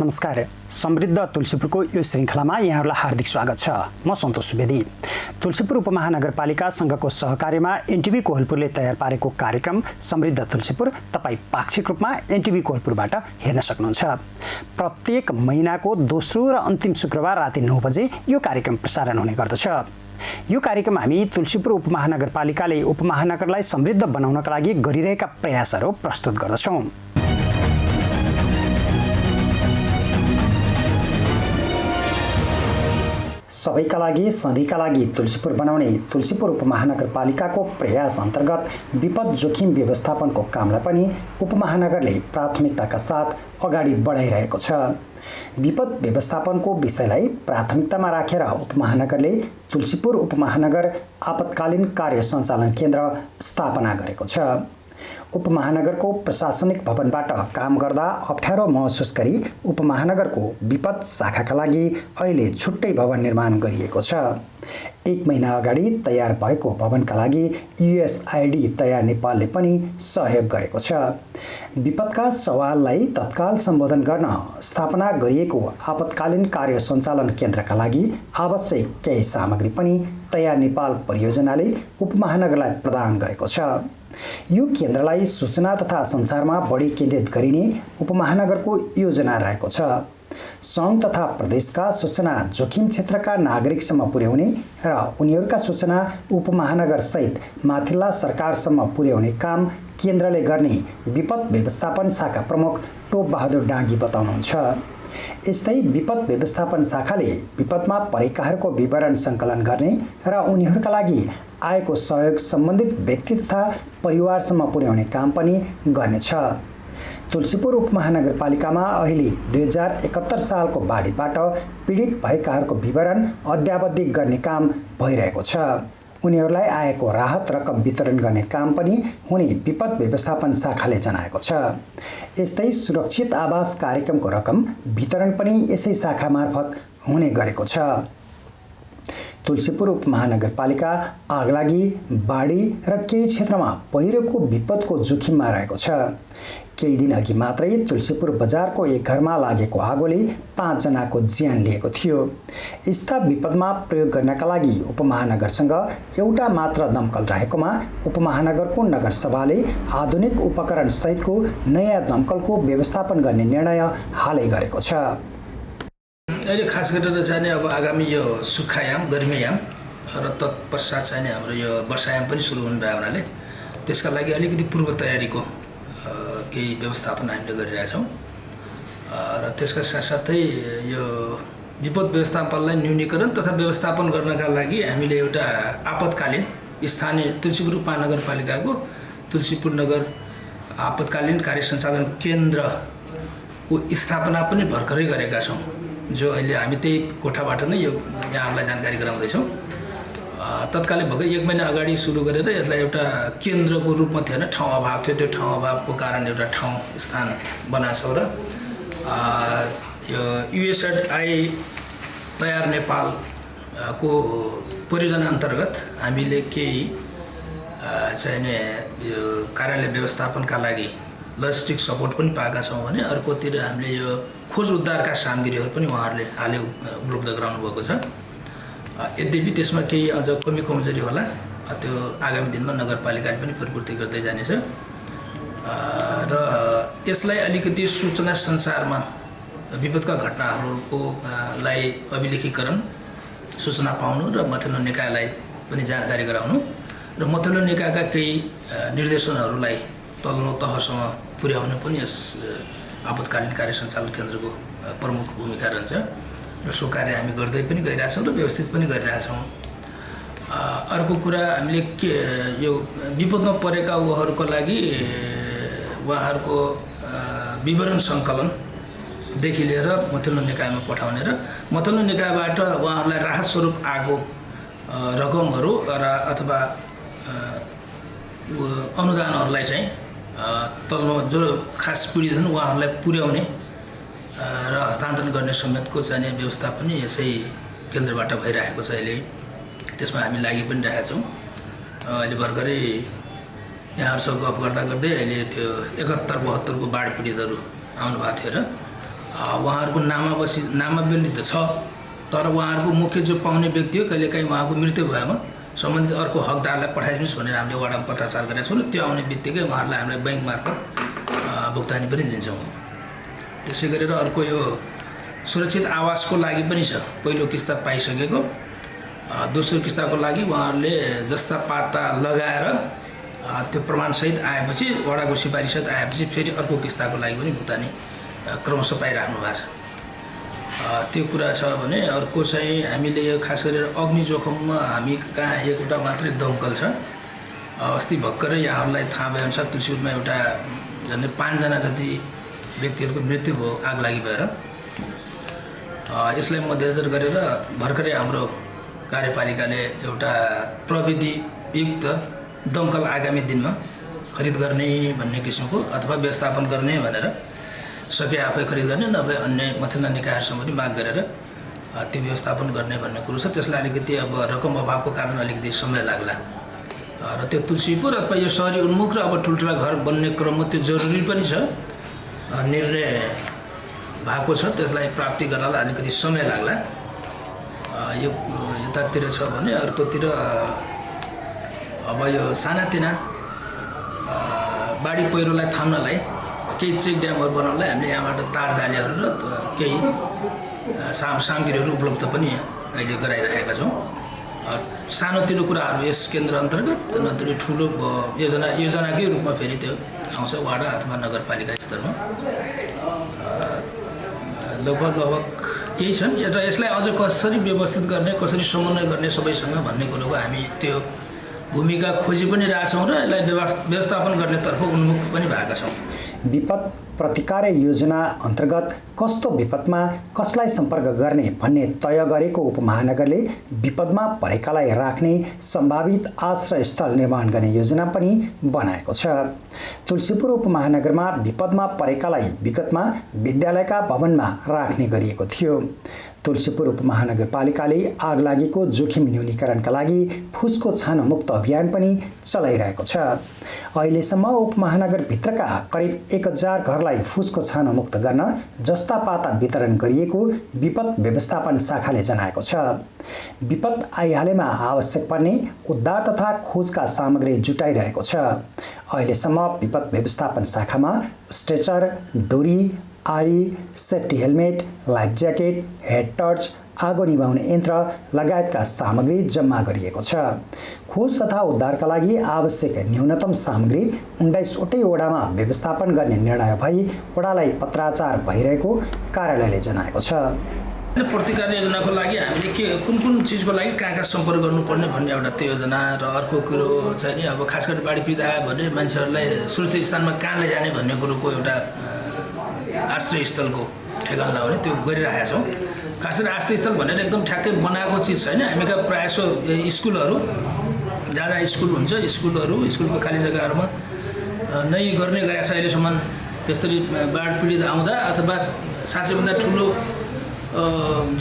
नमस्कार। समृद्ध तुलसीपुरको यो श्रृङ्खलामा यहाँहरूलाई हार्दिक स्वागत छ। म सन्तोष सुवेदी। तुलसीपुर उपमहानगरपालिका संघको सहकार्यमा एनटिभी कोहलपुरले तयार पारेको कार्यक्रम समृद्ध तुलसीपुर तपाईँ पाक्षिक रूपमा एनटिभी कोहलपुरबाट हेर्न सक्नुहुन्छ। प्रत्येक महिनाको दोस्रो र अन्तिम शुक्रबार राति 9 बजे यो कार्यक्रम प्रसारण हुने गर्दछ। यो कार्यक्रम हामी तुलसीपुर उपमहानगरपालिकाले उपमहानगरलाई समृद्ध बनाउनका लागि गरिरहेका प्रयासहरू प्रस्तुत गर्दछौँ। सबैका लागि सधैँका लागि तुलसीपुर बनाउने तुलसीपुर उपमहानगरपालिकाको प्रयास अन्तर्गत विपद जोखिम व्यवस्थापनको कामलाई पनि उपमहानगरले प्राथमिकताका साथ अगाडि बढाइरहेको छ। विपद व्यवस्थापनको विषयलाई प्राथमिकतामा राखेर उपमहानगरले तुलसीपुर उपमहानगर आपतकालीन कार्य सञ्चालन केन्द्र स्थापना गरेको छ। उपमहानगरको प्रशासनिक भवनबाट काम गर्दा अप्ठ्यारो महसुस गरी उपमहानगरको विपद शाखाका लागि अहिले छुट्टै भवन निर्माण गरिएको छ। 1 महिना अगाडि तयार भएको भवनका लागि युएसआइडी तयार नेपालले पनि सहयोग गरेको छ। विपदका सवाललाई तत्काल सम्बोधन गर्न स्थापना गरिएको आपतकालीन कार्य सञ्चालन केन्द्रका लागि आवश्यक केही सामग्री पनि तयार नेपाल परियोजनाले उपमहानगरलाई प्रदान गरेको छ। यो केन्द्रलाई सूचना तथा सञ्चारमा बढी केन्द्रित गरिने उपमहानगरको योजना रहेको छ। सङ्घ तथा प्रदेशका सूचना जोखिम क्षेत्रका नागरिकसम्म पुर्याउने र उनीहरूका सूचना उपमहानगर सहित माथिल्ला सरकारसम्म पुर्याउने काम केन्द्रले गर्ने विपद व्यवस्थापन शाखा प्रमुख टोप बहादुर डाँगी बताउनुहुन्छ। यस्तै विपद व्यवस्थापन शाखाले विपदमा परेकाहरूको विवरण सङ्कलन गर्ने र उनीहरूका लागि आएको सहयोग सम्बन्धित व्यक्ति तथा परिवारसम्म पुर्याउने काम पनि गर्नेछ। तुलसीपुर उपमहानगरपालिकामा अहिले 2071 सालको बाढीबाट पीडित भएकाहरूको विवरण अद्यावधि गर्ने काम भइरहेको छ। उनीहरूलाई आएको राहत रकम वितरण गर्ने काम पनि हुने विपद व्यवस्थापन शाखाले जनाएको छ। यस्तै सुरक्षित आवास कार्यक्रमको रकम वितरण पनि यसै शाखा मार्फत हुने गरेको छ। तुलसीपुर उपमहानगरपालिका आगलागी, बाढी र केही क्षेत्रमा पहिरोको विपदको जोखिममा रहेको छ। केही दिन अघि मात्रै तुलसीपुर बजारको एक घरमा लागेको आगोले 5 जनाको ज्यान लिएको थियो। यस्ता विपदमा प्रयोग गर्नका लागि उपमहानगरसँग एउटा मात्र दमकल रहेकोमा उपमहानगरको नगरसभाले आधुनिक उपकरण सहितको नयाँ दमकलको व्यवस्थापन गर्ने निर्णय हालै गरेको छ। अहिले खास गरेर चाहिँ अब आगामी यो सुक्खायाम, गर्मीयाम र तत्पश्चात चाहिँ हाम्रो यो वर्षायाम पनि सुरु हुने भए हुनाले त्यसका लागि अलिकति पूर्व तयारीको केही व्यवस्थापन हामीले गरिरहेछौँ र त्यसका साथसाथै यो विपद व्यवस्थापनलाई न्यूनीकरण तथा व्यवस्थापन गर्नका लागि हामीले एउटा आपतकालीन स्थानीय तुलसीपुर उपमहानगरपालिकाको तुलसीपुर नगर आपतकालीन कार्य सञ्चालन केन्द्रको स्थापना पनि भर्खरै गरेका छौँ, जो अहिले हामी त्यही कोठाबाट नै यो यहाँहरूलाई जानकारी गराउँदैछौँ। तत्कालै भर्खर 1 महिना अगाडि सुरु गरेर यसलाई एउटा केन्द्रको रूपमा थिएन, ठाउँ अभाव थियो। त्यो ठाउँ अभावको कारण एउटा ठाउँ स्थान बनाएको र यो युएसआइडी तयार नेपालको परियोजना अन्तर्गत हामीले केही चाहिने यो कार्यालय व्यवस्थापनका लागि लजिस्टिक सपोर्ट पनि पाएका छौँ भने अर्कोतिर हामीले यो खोज उद्धारका सामग्रीहरू पनि उहाँहरूले हालै उपलब्ध गराउनु भएको छ। यद्यपि त्यसमा केही अझ कमी कमजोरी होला, त्यो आगामी दिनमा नगरपालिकाले पनि पूर्ति गर्दै जानेछ र यसलाई अलिकति सूचना सञ्चारमा विपदका घटनाहरूको लाई अभिलेखीकरण सूचना पाउनु र माथिल्लो निकायलाई पनि जानकारी गराउनु र माथिल्लो निकायका केही निर्देशनहरूलाई तल्लो तहसम्म पुर्याउनु पनि यस आपतकालीन कार्य सञ्चालन केन्द्रको प्रमुख भूमिका रहन्छ र सो कार्य हामी गर्दै पनि गइरहेछौँ र व्यवस्थित पनि गरिरहेछौँ। अर्को कुरा हामीले के यो विपदमा परेका उहाँहरूको लागि उहाँहरूको विवरण सङ्कलनदेखि लिएर माथिल्लो निकायमा पठाउने र माथिल्लो निकायबाट उहाँहरूलाई राहत स्वरूप आएको रकमहरू र अथवा अनुदानहरूलाई चाहिँ तल्लो जो खास पीडित हुन् उहाँहरूलाई पुर्याउने र हस्तान्तरण गर्ने समेतको चाहिँ व्यवस्था पनि यसै केन्द्रबाट भइरहेको छ। अहिले त्यसमा हामी लागि पनि रहेका छौँ। अहिले भर्खरै यहाँहरूसँग गफ गर्दा गर्दै अहिले त्यो 71-72 को बाढ पीडितहरू आउनु भएको थियो र उहाँहरूको नामावली त छ, तर उहाँहरूको मुख्य जो पाउने व्यक्ति हो कहिलेकाहीँ उहाँको मृत्यु भएमा सम्बन्धित अर्को हकदारलाई पठाइदिनुहोस् भनेर हामीले वडामा पत्राचार गरेका छौँ। त्यो आउने बित्तिकै उहाँहरूलाई हामीले ब्याङ्क मार्फत भुक्तानी पनि दिन्छौँ। त्यसै गरेर अर्को यो सुरक्षित आवासको लागि पनि छ। पहिलो किस्ता पाइसकेको, दोस्रो किस्ताको लागि उहाँहरूले जस्ता पाता लगाएर त्यो प्रमाणसहित आएपछि, वडाको सिफारिससहित आएपछि फेरि अर्को किस्ताको लागि पनि भुक्तानी क्रमशः पाइराख्नु भएको छ। त्यो कुरा छ भने अर्को चाहिँ हामीले यो खास गरेर अग्नि जोखिममा हामी कहाँ एउटा मात्रै दमकल छ। अस्ति भर्खरै यहाँहरूलाई थाहा भएअनुसार तुलसीपुरमा एउटा झन्डै 5 जना जति व्यक्तिहरूको मृत्यु भयो आग लागि भएर। यसलाई मध्यनजर गरेर भर्खरै हाम्रो कार्यपालिकाले एउटा प्रविधियुक्त दमकल आगामी दिनमा खरिद गर्ने भन्ने किसिमको अथवा व्यवस्थापन गर्ने भनेर सके आफै खरिद गर्ने, नभए अन्य मथिल्ला निकायहरूसँग पनि माग गरेर त्यो व्यवस्थापन गर्ने भन्ने कुरो छ। त्यसलाई अलिकति अब रकम अभावको कारण अलिकति समय लाग्ला र त्यो तुलसीपुर अथवा यो सहरी उन्मुख र अब ठुल्ठुला घर बन्ने क्रममा त्यो जरुरी पनि छ, निर्णय भएको छ। त्यसलाई प्राप्ति गर्नलाई अलिकति समय लाग्ला। यो यतातिर छ भने अर्कोतिर अब यो सानातिना बाढी पहिरोलाई थाम्नलाई केही चेक ड्यामहरू बनाउनलाई हामीले यहाँबाट तार जालीहरू र केही सामग्रीहरू उपलब्ध पनि अहिले गराइरहेका छौँ। सानोतिनो कुराहरू यस केन्द्र अन्तर्गत, नत्र ठुलो योजनाकै रूपमा फेरि त्यो आउँछ वडा अथवा नगरपालिका स्तरमा। लगभग यही छन्। र यसलाई अझ कसरी व्यवस्थित गर्ने, कसरी समन्वय गर्ने सबैसँग भन्ने कुरोको हामी त्यो भूमिका खोजी पनि रहेछौँ र यसलाई व्यवस्थापन गर्नेतर्फ उन्मुख पनि भएका छौँ। विपद प्रतिकार योजना अन्तर्गत कस्तो विपदमा कसलाई सम्पर्क गर्ने भन्ने तय गरेको उपमहानगरले विपदमा परेकालाई राख्ने सम्भावित आश्रय स्थल निर्माण गर्ने योजना पनि बनाएको छ। तुलसीपुर उपमहानगरमा विपदमा परेकालाई विगतमा विद्यालयका भवनमा राख्ने गरिएको थियो। तुलसीपुर उपमहानगरपालिकाले आगलागीको जोखिम न्यूनीकरणका लागि फुसको छानो मुक्त अभियान पनि चलाइरहेको छ। अहिलेसम्म उपमहानगरभित्रका करिब 1000 घरलाई फुसको छानो मुक्त गर्न जस्ता पाता वितरण गरिएको विपद व्यवस्थापन शाखाले जनाएको छ। विपद आइहालेमा आवश्यक पर्ने उद्धार तथा खोजका सामग्री जुटाइरहेको छ। अहिलेसम्म विपद व्यवस्थापन शाखामा स्ट्रेचर, डोरी, आरी, safety helmet, life jacket, head torch, आगो निभाउने यन्त्र लगायतका सामग्री जम्मा गरिएको छ। खोज तथा उद्धारका लागि आवश्यक न्यूनतम सामग्री 19वटै वडामा व्यवस्थापन गर्ने निर्णय भई वडालाई पत्राचार भइरहेको कार्यालयले जनाएको छ। प्रतिकार योजनाको लागि हामीले के कुन चिजको लागि कहाँ सम्पर्क गर्नुपर्ने भन्ने एउटा त्यो योजना र अर्को कुरो चाहिँ नि अब खास गरी बाढी पीडित आयो भने मान्छेहरूलाई सुरक्षित स्थानमा कहाँ लैजाने भन्ने कुरोको एउटा आश्रय स्थलको ठेगान लगाउने त्यो गरिरहेका छौँ। खास गरी आश्रय स्थल भनेर एकदम ठ्याक्कै बनाएको चिज छैन। हामी कहाँ प्रायः जसो स्कुलहरू जहाँ स्कुल हुन्छ, स्कुलको खाली जग्गाहरूमा नै गर्ने गरेको छ अहिलेसम्म। त्यसरी बाढ पीडित आउँदा अथवा साँच्चैभन्दा ठुलो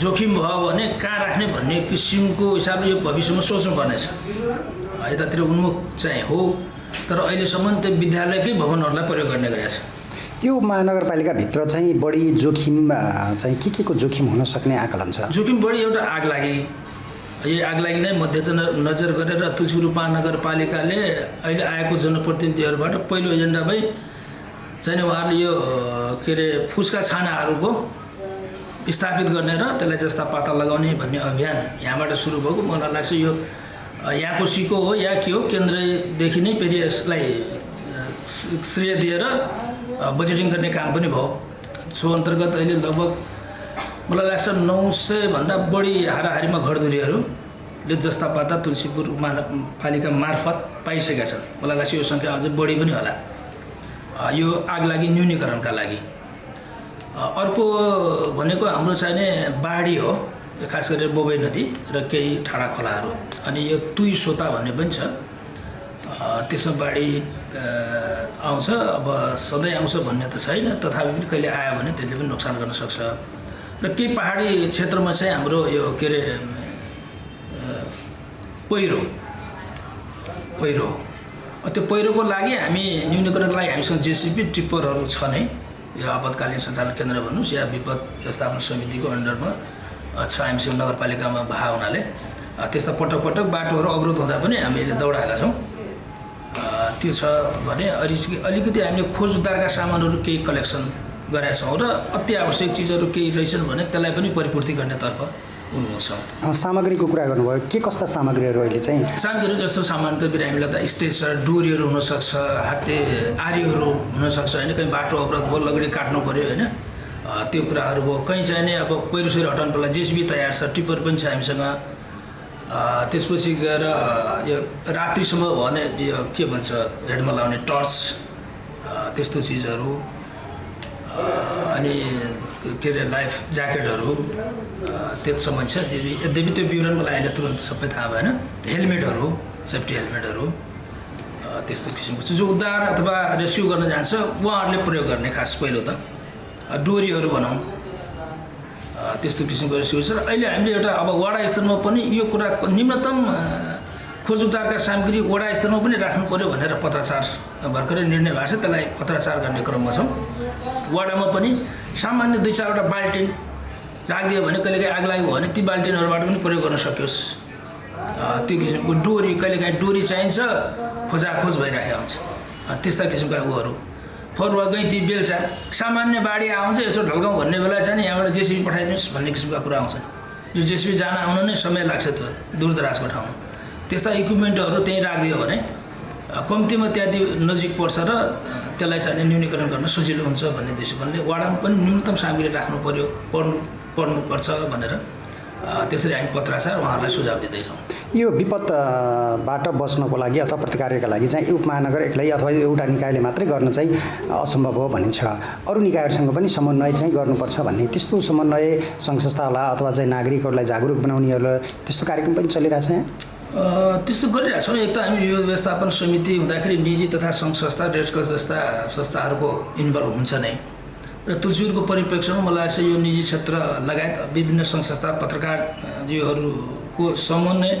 जोखिम भयो भने कहाँ राख्ने भन्ने किसिमको हिसाबले यो भविष्यमा सोच्नुपर्नेछ। यतातिर उन्मुख चाहिँ हो, तर अहिलेसम्म त्यो विद्यालयकै भवनहरूलाई प्रयोग गर्ने गरेको छ। यो महानगरपालिकाभित्र चाहिँ बढी जोखिम चाहिँ के को जोखिम हुन सक्ने आकलन छ? जोखिम बढी एउटा आगलागी, यही आगलागी नै मध्यनजर गरेर तुलसीपुर उपमहानगरपालिकाले अहिले आएको जनप्रतिनिधिहरूबाट पहिलो एजेन्डा भई चाहिँ उहाँहरूले यो के अरे फुसका छानाहरूको स्थापित गर्ने र त्यसलाई जस्ता पाता लगाउने भन्ने अभियान यहाँबाट सुरु भएको। मलाई लाग्छ यो यहाँको सिको हो या के हो, केन्द्रदेखि नै फेरि यसलाई श्रेय दिएर बजेटिङ गर्ने काम पनि भयो। सो अन्तर्गत अहिले लगभग मलाई लाग्छ 900 भन्दा बढी हाराहारीमा घरधुरीहरूले जस्ता पाता तुलसीपुर उपमहानगरपालिका मार्फत पाइसकेका छन्। मलाई लाग्छ यो सङ्ख्या अझै बढी पनि होला यो आगलागी न्यूनीकरणका लागि। अर्को भनेको हाम्रो चाहिने बाढी हो, खास गरेर बोबई नदी र केही ठाडा खोलाहरू, अनि यो तुई सोता भन्ने पनि छ। त्यसमा बाढी आउँछ, अब सधैँ आउँछ भन्ने त छैन, तथापि पनि कहिले आयो भने त्यसले पनि नोक्सान गर्न सक्छ। र केही पहाडी क्षेत्रमा चाहिँ हाम्रो यो के अरे पहिरो त्यो पहिरोको लागि हामी न्यूनीकरणको लागि हामीसँग जेसिबी टिप्परहरू छ नै। यो आपतकालीन सञ्चालन केन्द्र भन्नुहोस् या विपद व्यवस्थापन समितिको अन्डरमा 6 एमसी नगरपालिकामा भए हुनाले त्यस्ता पटक पटक बाटोहरू अवरोध हुँदा पनि हामीले दौडाएका छौँ। त्यो छ भने अलिकति हामीले खोज उद्धारका सामानहरू केही कलेक्सन गरेका छौँ र अति आवश्यक चिजहरू केही रहेछन् भने त्यसलाई पनि परिपूर्ति गर्नेतर्फ उन्मुख छौँ। सामग्रीको कुरा गर्नुभयो, के कस्ता सामग्रीहरू अहिले चाहिँ? सामग्रीहरू जस्तो सामान्यतः बिरामीलाई त स्ट्रेचर, डोरीहरू हुनसक्छ, हाते आरीहरू हुनसक्छ होइन, कहीँ बाटो अवरोध भयो, लकडी काट्नु पऱ्यो होइन, त्यो कुराहरू भयो। कहीँ चाहिँ नि अब पहिरो सहिरो हटाउनुको लागि जेसिबी तयार छ, टिप्पर पनि छ हामीसँग। त्यसपछि गएर यो रात्रिसम्म भने यो के भन्छ हेडमा लाउने टर्च, त्यस्तो चिजहरू, अनि के अरे लाइफ ज्याकेटहरू त्यससम्म छ। यद्यपि त्यो विवरणको लागि अहिले तुरन्त सबै थाहा भएन। हेलमेटहरू, सेफ्टी हेलमेटहरू, त्यस्तो किसिमको छ जो उद्धार अथवा रेस्क्यु गर्न जान्छ उहाँहरूले प्रयोग गर्ने। खास पहिलो त डोरीहरू भनौँ, त्यस्तो किसिमको रेस्क्यु छ। र अहिले हामीले एउटा अब वडा स्तरमा पनि यो कुरा न्यूनतम खोज उद्धारका सामग्री वडा स्तरमा पनि राख्नु पऱ्यो भनेर पत्राचार भर्खरै निर्णय भएको छ, त्यसलाई पत्राचार गर्ने क्रममा छौँ। वडामा पनि सामान्य 2-4वटा बाल्टिन राखिदियो भने कहिलेकाहीँ आग लाग्यो भने ती बाल्टिनहरूबाट पनि प्रयोग गर्न सकियोस्। त्यो किसिमको डोरी, कहिलेकाहीँ डोरी चाहिन्छ, खोजाखोज भइरहेको हुन्छ, त्यस्ता किसिमका उहरू। फरुवा, गैँती, बेल्चा, सामान्य बाढी आउँछ यसो ढल्काउँ भन्ने बेला चाहिँ नि यहाँबाट जेसिबी पठाइदिनुहोस् भन्ने किसिमका कुरा आउँछ। जो जेसिबी जान आउन नै समय लाग्छ त्यो दूरदराजको ठाउँमा। त्यस्ता इक्विपमेन्टहरू त्यहीँ राखिदियो भने कम्तीमा त्यहाँ नजिक पर्छ र त्यसलाई चाहिँ न्यूनीकरण गर्न सजिलो हुन्छ भन्ने दृष्टिकोणले वाडामा पनि न्यूनतम सामग्री राख्नु पर्यो, पर्नुपर्छ भनेर त्यसरी हामी पत्राचार उहाँहरूलाई सुझाव दिँदैछौँ। यो विपदबाट बच्नको लागि अथवा प्रतिकारका लागि चाहिँ उपमहानगर एक्लै अथवा एउटा निकायले मात्रै गर्न चाहिँ असम्भव हो भनिन्छ। अरू निकायहरूसँग पनि समन्वय चाहिँ गर्नुपर्छ भन्ने, त्यस्तो समन्वय सङ्घ संस्था होला अथवा चाहिँ नागरिकहरूलाई जागरुक बनाउनेहरूलाई त्यस्तो कार्यक्रम पनि चलिरहेछ यहाँ? त्यस्तो गरिरहेछौँ। एक त हामी यो व्यवस्थापन समिति हुँदाखेरि निजी तथा सङ्घ संस्था, रेड क्रस जस्ता संस्थाहरूको इन्भल्भ हुन्छ नै। र तुलसीपुरको परिप्रेक्ष्यमा मलाई लाग्छ यो निजी क्षेत्र लगायत विभिन्न सङ्घ संस्था, पत्रकारजीहरूको समन्वय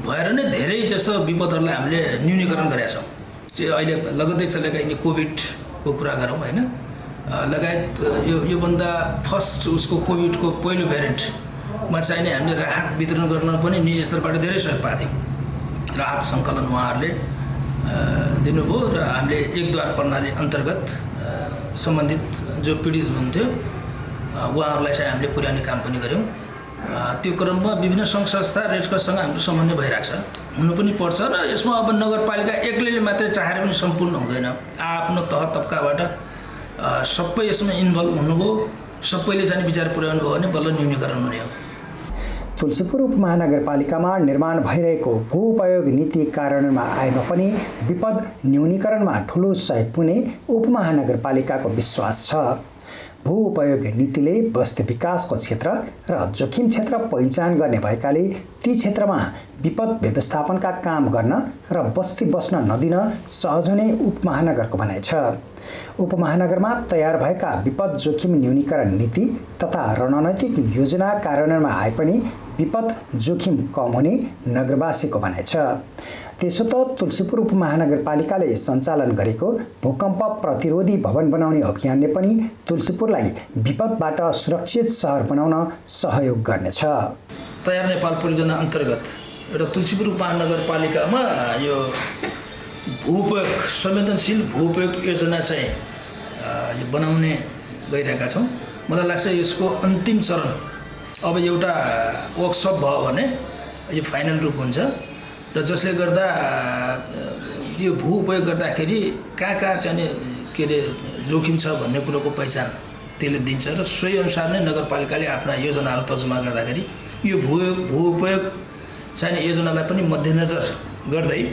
भएर नै धेरै जस्तो विपदहरूलाई हामीले न्यूनीकरण गरेका छौँ। त्यो अहिले लगत्तै चलेका यिनी कोभिडको कुरा गरौँ होइन, लगायत योभन्दा फर्स्ट उसको कोभिडको पहिलो भेरिएन्टमा चाहिँ नि हामीले राहत वितरण गर्न पनि निजी स्तरबाट धेरै सहयोग पाएको थियौँ। राहत सङ्कलन उहाँहरूले दिनुभयो र हामीले एकद्वार प्रणाली अन्तर्गत सम्बन्धित जो पीडित हुनुहुन्थ्यो उहाँहरूलाई चाहिँ हामीले पुर्याउने काम पनि गऱ्यौँ। त्यो क्रममा विभिन्न सङ्घ संस्था, रेड क्रससँग हाम्रो समन्वय भइरहेको छ, हुनु पनि पर्छ। र यसमा अब नगरपालिका एक्लैले मात्रै चाहेर पनि सम्पूर्ण हुँदैन। आफ्नो तह तब्काबाट सबै यसमा इन्भल्भ हुनुभयो, सबैले चाहिँ विचार पुर्याउनु भयो भने बल्ल न्यूनीकरण हुने हो। तुलसीपुर उपमहानगरपालिकामा निर्माण भइरहेको भू उपयोग नीति कार्यान्वयनमा आएमा पनि विपद न्यूनीकरणमा ठुलो सहयोग पुग्ने उपमहानगरपालिकाको विश्वास छ। भू उपयोग नीतिले बस्ती विकासको क्षेत्र र जोखिम क्षेत्र पहिचान गर्ने भएकाले ती क्षेत्रमा विपद व्यवस्थापनका काम गर्न र बस्ती बस्न नदिन सहज हुने उपमहानगरको भनाइ छ। उपमहानगरमा तयार भएका विपद जोखिम न्यूनीकरण नीति तथा रणनीतिक योजना कार्यान्वयनमा आए पनि विपद जोखिम कम हुने नगरवासीको भनाइ छ। त्यसो त तुलसीपुर उपमहानगरपालिकाले सञ्चालन गरेको भूकम्प प्रतिरोधी भवन बनाउने अभियानले पनि तुलसीपुरलाई विपदबाट सुरक्षित सहर बनाउन सहयोग गर्नेछ। तयार नेपाल परियोजना अन्तर्गत एउटा तुलसीपुर उपमहानगरपालिकामा यो भूउपयोग संवेदनशील भूउपयोग योजना चाहिँ यो बनाउने गइरहेका छौँ। मलाई लाग्छ यसको अन्तिम चरण अब एउटा वर्कसप भयो भने यो फाइनल रूप हुन्छ र जसले गर्दा यो भू उपयोग गर्दाखेरि कहाँ चाहिँ के अरे जोखिम छ भन्ने कुरोको पहिचान त्यसले दिन्छ र सोही अनुसार नै नगरपालिकाले आफ्ना योजनाहरू तर्जुमा गर्दाखेरि यो भू उपयोग चाहिँ योजनालाई पनि मध्यनजर गर्दै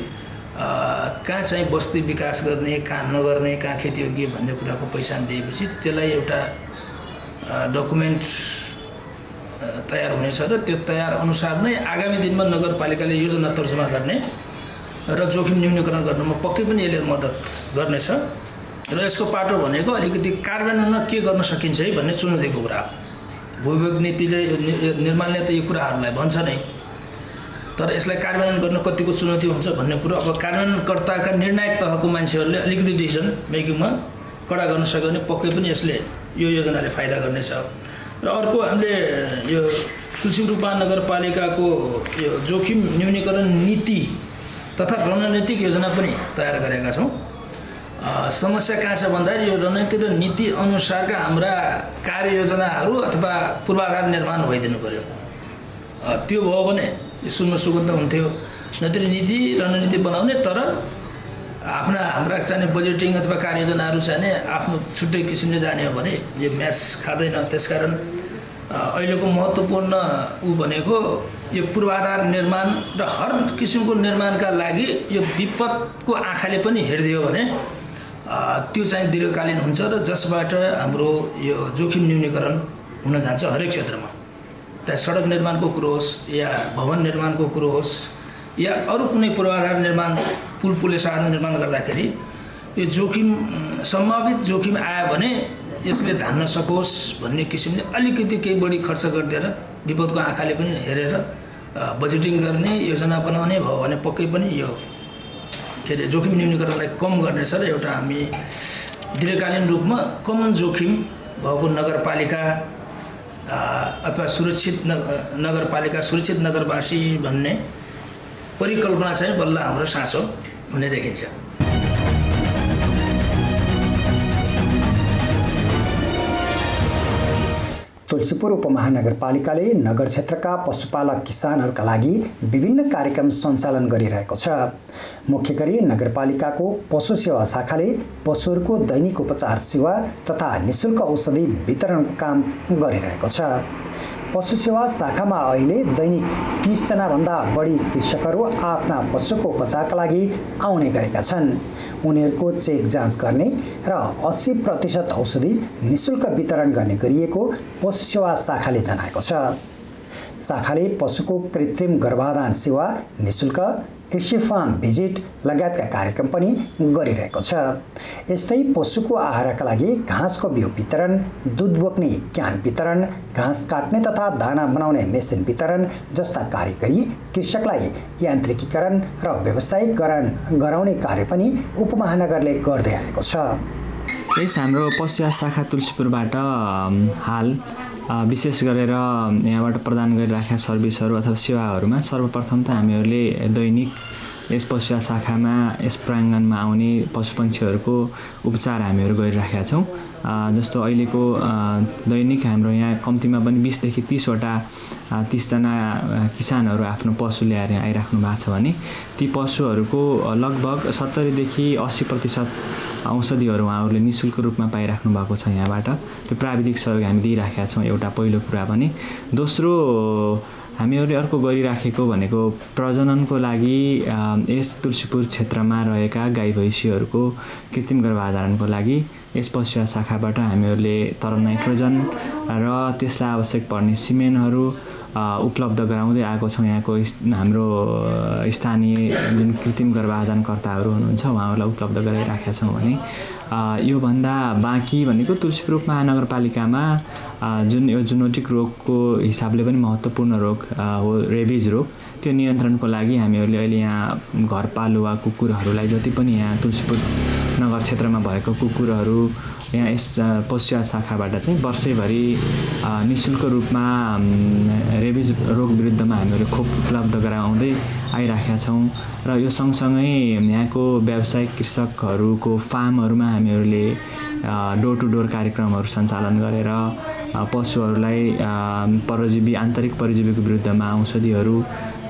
कहाँ चाहिँ बस्ती विकास गर्ने, कहाँ नगर्ने, कहाँ खेतीयोग्य भन्ने कुराको पहिचान दिएपछि त्यसलाई एउटा डकुमेन्ट तयार हुनेछ र त्यो तयार अनुसार नै आगामी दिनमा नगरपालिकाले योजना तर्जुमा गर्ने र जोखिम न्यूनीकरण गर्नुमा पक्कै पनि यसले मद्दत गर्नेछ। र यसको पाटो भनेको अलिकति कार्यान्वयनमा के गर्न सकिन्छ है भन्ने चुनौतीको कुरा हो। भूविभाग नीतिले निर्माणले त यो कुराहरूलाई भन्छ नै, तर यसलाई कार्यान्वयन गर्न कतिको चुनौती हुन्छ भन्ने कुरो अब कार्यान्वयनकर्ताका निर्णायक तहको मान्छेहरूले अलिकति डिसिजन मेकिङमा कडा गर्न सक्यो भने पक्कै पनि यसले यो योजनाले फाइदा गर्नेछ। र अर्को हामीले यो तुलसीपुर उपमहानगरपालिकाको यो जोखिम न्यूनीकरण नीति तथा रणनीतिक योजना पनि तयार गरेका छौँ। समस्या कहाँ छ भन्दाखेरि यो रणनीति र नीति अनुसारका हाम्रा कार्ययोजनाहरू अथवा पूर्वाधार निर्माण भइदिनु पर्यो। त्यो भयो भने सुन्न सुगन्ध हुन्थ्यो। नत्र नीति रणनीति बनाउने तर हाम्रा चाहिने बजेटिङ अथवा कार्ययोजनाहरू चाहिने आफ्नो छुट्टै किसिमले जाने हो भने यो म्याच खाँदैन। त्यसकारण अहिलेको महत्त्वपूर्ण भनेको यो पूर्वाधार निर्माण र हर किसिमको निर्माणका लागि यो विपदको आँखाले पनि हेरिदियो भने त्यो चाहिँ दीर्घकालीन हुन्छ र जसबाट हाम्रो यो जोखिम न्यूनीकरण हुन जान्छ हरेक क्षेत्रमा। चाहे सडक निर्माणको कुरो होस् या भवन निर्माणको कुरो होस् या अरू कुनै पूर्वाधार निर्माण पुल पुलेसाहरू निर्माण गर्दाखेरि यो जोखिम सम्भावित जोखिम आयो भने यसले धान्न सकोस् भन्ने किसिमले अलिकति केही बढी खर्च गरिदिएर विपदको आँखाले पनि हेरेर बजेटिङ गर्ने योजना बनाउने भयो भने पक्कै पनि यो के अरे जोखिम न्यूनीकरणलाई कम गर्नेछ र एउटा हामी दीर्घकालीन रूपमा कम जोखिम भएको नगरपालिका अथवा सुरक्षित नगरपालिका सुरक्षित नगरवासी भन्ने परिकल्पना चाहिँ बल्ल हाम्रो साँचो हुने देखिन्छ। तुलसीपुर उपमहानगरपालिकाले नगर क्षेत्रका पशुपालक किसानहरूका लागि विभिन्न कार्यक्रम सञ्चालन गरिरहेको छ। मुख्य गरी नगरपालिकाको पशु सेवा शाखाले पशुहरूको दैनिक उपचार सेवा तथा निःशुल्क औषधि वितरणको काम गरिरहेको छ। पशु सेवा शाखामा अहिले दैनिक 30 जनाभन्दा बढी कृषकहरू आफ्ना पशुको उपचारका लागि आउने गरेका छन्। उनीहरूको चेक जाँच गर्ने र 80% औषधि निःशुल्क वितरण गर्ने गरिएको पशु सेवा शाखाले जनाएको छ। शाखाले पशुको कृत्रिम गर्भाधान सेवा, निःशुल्क कृषि फार्म भिजिट लगायतका कार्यक्रम पनि गरिरहेको छ। यस्तै पशुको आहारका लागि घाँसको बिउ वितरण, दुध बोक्ने क्यान वितरण, घाँस काट्ने तथा दाना बनाउने मेसिन वितरण जस्ता कार्य गरी कृषकलाई यान्त्रिकीकरण र व्यावसायिकरण गराउने कार्य पनि उपमहानगरले गर्दै आएको छ। यस हाम्रो पशु सेवा शाखा तुलसीपुरबाट हाल विशेष गरेर यहाँबाट प्रदान गरिराखेका सर्भिसहरू अथवा सेवाहरूमा सर्वप्रथम त हामीहरूले दैनिक यस पशु सेवा शाखामा यस प्राङ्गणमा आउने पशुपक्षीहरूको उपचार हामीहरू गरिराखेका छौँ। जस्तो अहिलेको दैनिक हाम्रो यहाँ कम्तीमा पनि 20 देखि 30 वटा 30 जना किसानहरू आफ्नो पशु ल्याएर यहाँ आइराख्नु भएको छ भने ती पशुहरूको लगभग 70 देखि 80% औषधिहरू उहाँहरूले निःशुल्क रूपमा पाइराख्नु भएको छ। यहाँबाट त्यो प्राविधिक सहयोग हामी दिइराखेका छौँ। एउटा पहिलो कुरा भने दोस्रो हामीहरूले अर्को गरिराखेको भनेको प्रजननको लागि यस तुलसीपुर क्षेत्रमा रहेका गाई भैँसीहरूको कृत्रिम गर्भाधारणको लागि यस पशु सेवा शाखाबाट हामीहरूले तरल नाइट्रोजन र त्यसलाई आवश्यक पर्ने सिमेन्टहरू उपलब्ध गराउँदै आएको छौँ। यहाँको हाम्रो स्थानीय जुन कृत्रिम गर्भाधानकर्ताहरू हुनुहुन्छ उहाँहरूलाई उपलब्ध गराइराखेका छौँ भने योभन्दा बाँकी भनेको तुलसीपुर उपमहानगरपालिकामा जुन यो जुनोटिक रोगको हिसाबले पनि महत्त्वपूर्ण रोग हो रेबिज रोग, त्यो नियन्त्रणको लागि हामीहरूले अहिले यहाँ घरपालुवा कुकुरहरूलाई जति पनि यहाँ तुलसीपुर नगर क्षेत्रमा भएको कुकुरहरू यहाँ यस पशु सेवा शाखाबाट चाहिँ वर्षैभरि निःशुल्क रूपमा रेबिज रोग विरुद्धमा हामीहरू खोप उपलब्ध गराउँदै आइराखेका छौँ। र यो सँगसँगै यहाँको व्यावसायिक कृषकहरूको फार्महरूमा हामीहरूले डोर टु डोर कार्यक्रमहरू सञ्चालन गरेर पशुहरूलाई परजीवी आन्तरिक परजीवीको विरुद्धमा औषधिहरू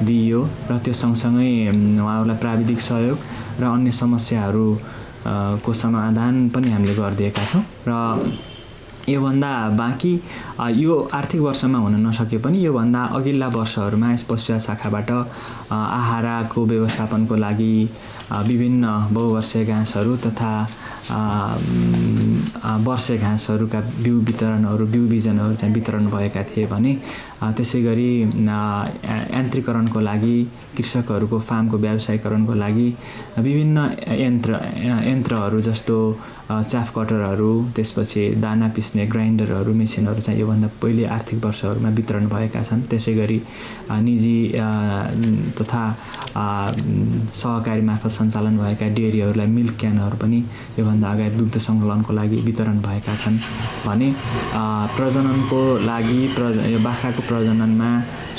दिइयो र त्यो सँगसँगै उहाँहरूलाई प्राविधिक सहयोग र अन्य समस्याहरू को समाधान पनि हामीले गरिदिएका छौँ। र योभन्दा बाँकी यो आर्थिक वर्षमा हुन नसके पनि योभन्दा अघिल्ला वर्षहरूमा यस पशु सेवा शाखाबाट आहाराको व्यवस्थापनको लागि विभिन्न बहुवर्षीय घाँसहरू तथा वर्षे घाँसहरूका बिउ वितरणहरू बिउ बिजनहरू चाहिँ वितरण भएका थिए भने त्यसै गरी यान्त्रिकरणको लागि कृषकहरूको फार्मको व्यावसायीकरणको लागि विभिन्न यन्त्रहरू जस्तो च्याफ कटरहरू, त्यसपछि दाना पिस्ने ग्राइन्डरहरू, मेसिनहरू चाहिँ योभन्दा पहिले आर्थिक वर्षहरूमा वितरण भएका छन्। त्यसै गरी निजी तथा सहकारी मार्फत सञ्चालन भएका डेयरीहरूलाई मिल्क क्यानहरू पनि योभन्दा अगाडि दुग्ध सङ्कलनको लागि वितरण भएका छन् भने प्रजननको लागि यो बाख्राको प्रजननमा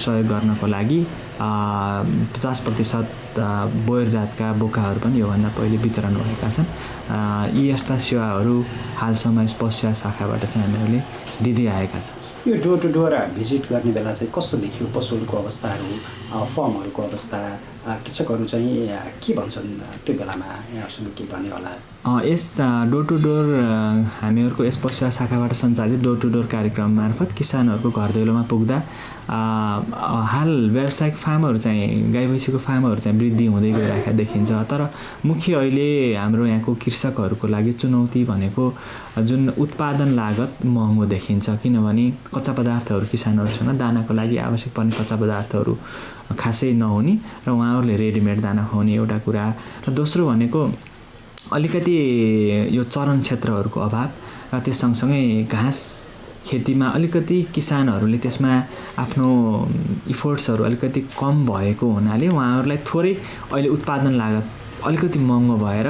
सहयोग गर्नको लागि 50% बोयर जातका बोकाहरू पनि योभन्दा पहिले वितरण भएका छन्। यी यस्ता सेवाहरू हालसम्म यस पशु शाखाबाट चाहिँ हामीहरूले दिँदै आएका छौँ। यो डोर टु डोर भिजिट गर्ने बेला चाहिँ कस्तो देखियो? पशुहरूको अवस्थाहरू, फर्महरूको अवस्था, कृषकहरू चाहिँ के भन्छन् त्यो बेलामा? यहाँसँग के भन्ने होला? यस डोर टु डोर हामीहरूको यस पशु शाखाबाट सञ्चालित डोर टु डोर कार्यक्रम मार्फत किसानहरूको घर दैलोमा पुग्दा हाल व्यावसायिक फार्महरू चाहिँ गाई भैँसीको फार्महरू चाहिँ वृद्धि हुँदै गइरहेका देखिन्छ। तर मुख्य अहिले हाम्रो यहाँको कृषकहरूको लागि चुनौती भनेको जुन उत्पादन लागत महँगो देखिन्छ, किनभने कच्चा पदार्थहरू किसानहरूसँग दानाको लागि आवश्यक पर्ने कच्चा पदार्थहरू खासै नहुने र उहाँहरूले रेडिमेड दाना खुवाउने एउटा कुरा, र दोस्रो भनेको अलिकति यो चरण क्षेत्रहरूको अभाव र त्यस सँगसँगै घाँस खेतीमा अलिकति किसानहरूले त्यसमा आफ्नो इफोर्ट्सहरू अलिकति कम भएको हुनाले उहाँहरूलाई थोरै अहिले उत्पादन लागत अलिकति महँगो भएर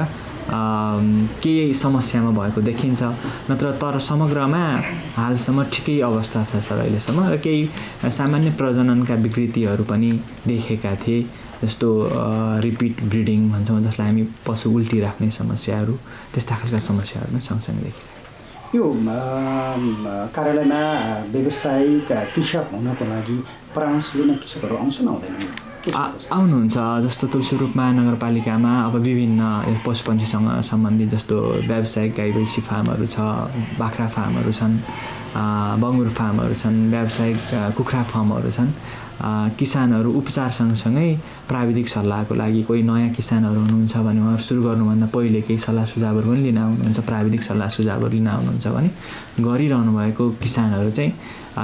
केही समस्यामा भएको देखिन्छ। नत्र तर समग्रमा हालसम्म ठिकै अवस्था छ सर अहिलेसम्म, र केही सामान्य प्रजननका विकृतिहरू पनि देखेका थिए, जस्तो रिपिट ब्रिडिङ भन्छौँ जसलाई हामी पशु उल्टी राख्ने समस्याहरू, त्यस्ता खालका समस्याहरू पनि सँगसँगै देखिरहेका। यो कार्यालयमा व्यवसायिक कृषक हुनको लागि परामर्श लिन कृषकहरू आउँछन् आउँदैनन्? आउनुहुन्छ। जस्तो तुलसीपुर महानगरपालिकामा अब विभिन्न पशुपन्छीसँग सम्बन्धित जस्तो व्यावसायिक गाई भैँसी फार्महरू छ, बाख्रा फार्महरू छन्, बङ्गुर फार्महरू छन्, व्यावसायिक कुखुरा फार्महरू छन्। किसानहरू उपचार सँगसँगै प्राविधिक सल्लाहको लागि कोही नयाँ किसानहरू हुनुहुन्छ भने उहाँहरू सुरु गर्नुभन्दा पहिले केही सल्लाह सुझावहरू पनि लिन आउनुहुन्छ, प्राविधिक सल्लाह सुझावहरू लिन आउनुहुन्छ भने गरिरहनु भएको किसानहरू चाहिँ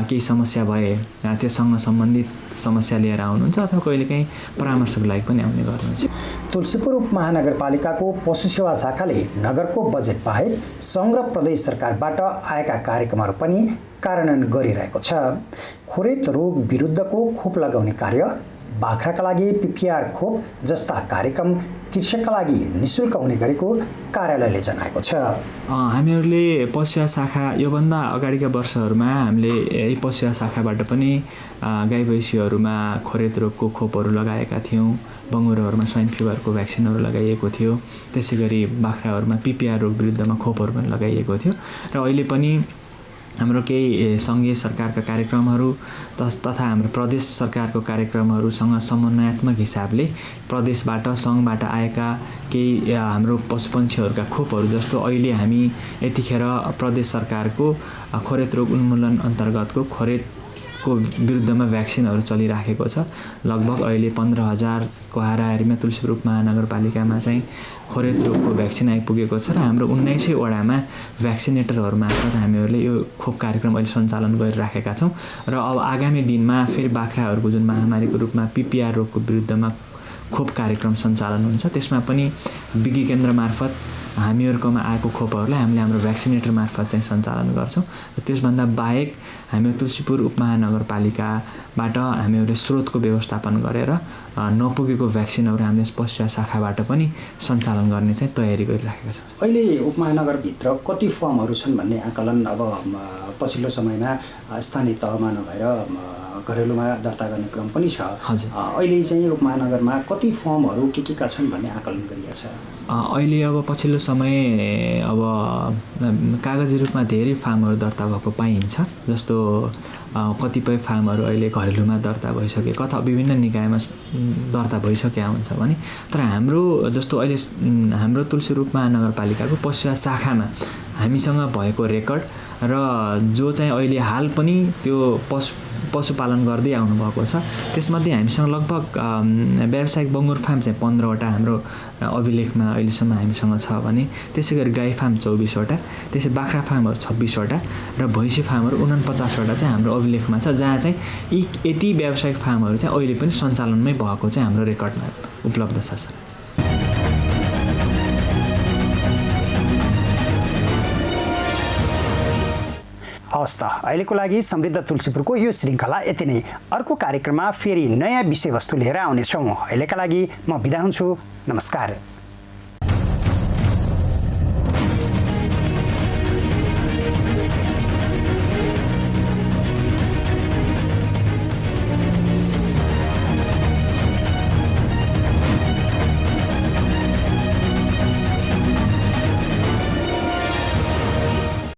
केही समस्या भए त्योसँग सम्बन्धित समस्या लिएर आउनुहुन्छ अथवा कहिलेकाहीँ परामर्शको लागि पनि आउने गर्नुहुन्छ। तुलसीपुर उपमहानगरपालिकाको पशु सेवा शाखाले नगरको बजेट बाहेक सङ्घ र प्रदेश सरकारबाट आएका कार्यक्रमहरू पनि कार्यान्वयन गरिरहेको छ। खोरेत रोग विरुद्धको खोप लगाउने कार्य, बाख्राका लागि पिपिआर खोप जस्ता कार्यक्रम कृषकका लागि निःशुल्क हुने गरेको कार्यालयले जनाएको छ। हामीहरूले पशु शाखा योभन्दा अगाडिका वर्षहरूमा हामीले यही पशु शाखाबाट पनि गाई भैँसीहरूमा खोरेत रोगको खोपहरू लगाएका थियौँ, बङ्गुरहरूमा स्वाइन फिभरको भ्याक्सिनहरू लगाइएको थियो, त्यसै गरी बाख्राहरूमा पिपिआर रोग विरुद्धमा खोपहरू पनि लगाइएको थियो। र अहिले पनि हाम्रो केही सङ्घीय सरकारका कार्यक्रमहरू तथा हाम्रो प्रदेश सरकारको कार्यक्रमहरूसँग समन्वयात्मक हिसाबले प्रदेशबाट सङ्घबाट आएका केही हाम्रो पशुपन्छीहरूका खोपहरू, जस्तो अहिले हामी यतिखेर प्रदेश सरकारको खोरेत रोग उन्मूलन अन्तर्गतको खोरेतको विरुद्धमा भ्याक्सिनहरू चलिराखेको छ। लगभग अहिले 15,000को हाराहारीमा तुलसीपुर महानगरपालिकामा चाहिँ खोरेत रोगको भ्याक्सिन आइपुगेको छ र हाम्रो 1900 वडामा भ्याक्सिनेटरहरू मार्फत हामीहरूले यो खोप कार्यक्रम अहिले सञ्चालन गरिराखेका छौँ। र अब आगामी दिनमा फेरि बाख्राहरूको जुन महामारीको रूपमा पिपिआर रोगको विरुद्धमा खोप कार्यक्रम सञ्चालन हुन्छ, त्यसमा पनि विज्ञ केन्द्र मार्फत हामीहरूकोमा आएको खोपहरूलाई हामीले हाम्रो भ्याक्सिनेटर मार्फत चाहिँ सञ्चालन गर्छौँ। र त्यसभन्दा बाहेक हामी तुलसीपुर उपमहानगरपालिकाबाट हामीहरूले स्रोतको व्यवस्थापन गरेर नपुगेको भ्याक्सिनहरू हामीले पशु शाखाबाट पनि सञ्चालन गर्ने चाहिँ तयारी गरिराखेका छौँ। अहिले उपमहानगरभित्र कति फर्महरू छन् भन्ने आकलन अब पछिल्लो समयमा स्थानीय तहमा नभएर घरेलुमा दर्ता गर्ने क्रम पनि छ। हजुर, अहिले चाहिँ उपमहानगरमा कति फर्महरू के छन् भन्ने आकलन गरिएको छ? अहिले अब पछिल्लो समय अब कागजी रूपमा धेरै फार्महरू दर्ता भएको पाइन्छ। जस्तो कतिपय फार्महरू अहिले घरेलुमा दर्ता भइसकेको अथवा विभिन्न निकायमा दर्ता भइसकेका हुन्छ भने, तर हाम्रो जस्तो अहिले हाम्रो तुलसीपुर महानगरपालिकाको पशु शाखामा हामीसँग भएको रेकर्ड र जो चाहिँ अहिले हाल पनि त्यो पशुपालन गर्दै आउनुभएको छ, त्यसमध्ये हामीसँग लगभग व्यावसायिक बङ्गुर फार्म चाहिँ 15वटा हाम्रो अभिलेखमा अहिलेसम्म हामीसँग छ भने, त्यसै गरी गाई फार्म 24वटा, त्यसै बाख्रा फार्महरू 26वटा र भैँसी फार्महरू 49वटा चाहिँ हाम्रो अभिलेखमा छ, जहाँ चाहिँ यति व्यावसायिक फार्महरू चाहिँ अहिले पनि सञ्चालनमै भएको चाहिँ हाम्रो रेकर्डमा उपलब्ध छ सर। हवस् त अहिलेको लागि समृद्ध तुलसीपुरको यो श्रृङ्खला यति नै। अर्को कार्यक्रममा फेरि नयाँ विषयवस्तु लिएर आउनेछौँ। अहिलेका लागि म बिदा हुन्छु। नमस्कार।